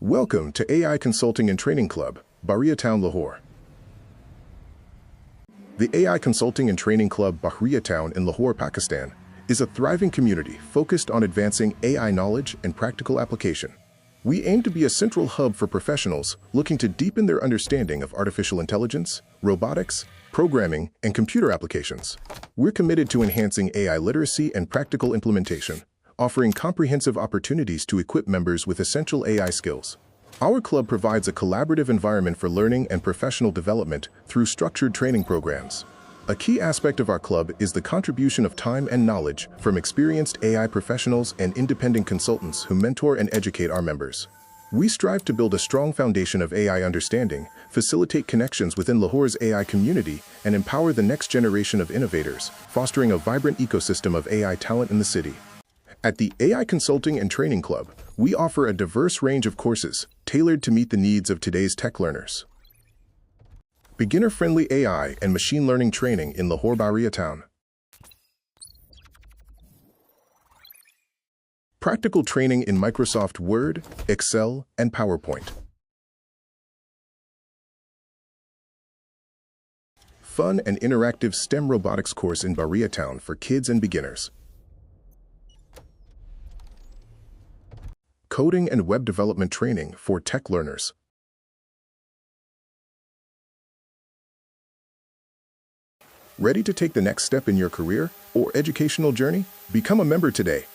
Welcome to AI Consulting and Training Club, Bahria Town, Lahore. The AI Consulting and Training Club Bahria Town in Lahore, Pakistan, is a thriving community focused on advancing AI knowledge and practical application. We aim to be a central hub for professionals looking to deepen their understanding of artificial intelligence, robotics, programming, and computer applications. We're committed to enhancing AI literacy and practical implementation, offering comprehensive opportunities to equip members with essential AI skills. Our club provides a collaborative environment for learning and professional development through structured training programs. A key aspect of our club is the contribution of time and knowledge from experienced AI professionals and independent consultants who mentor and educate our members. We strive to build a strong foundation of AI understanding, facilitate connections within Lahore's AI community, and empower the next generation of innovators, fostering a vibrant ecosystem of AI talent in the city. At the AI Consulting and Training Club, we offer a diverse range of courses tailored to meet the needs of today's tech learners. Beginner-friendly AI and machine learning training in Lahore, Bahria Town. Practical training in Microsoft Word, Excel, and PowerPoint. Fun and interactive STEM robotics course in Bahria Town for kids and beginners. Coding and web development training for tech learners. Ready to take the next step in your career or educational journey? Become a member today.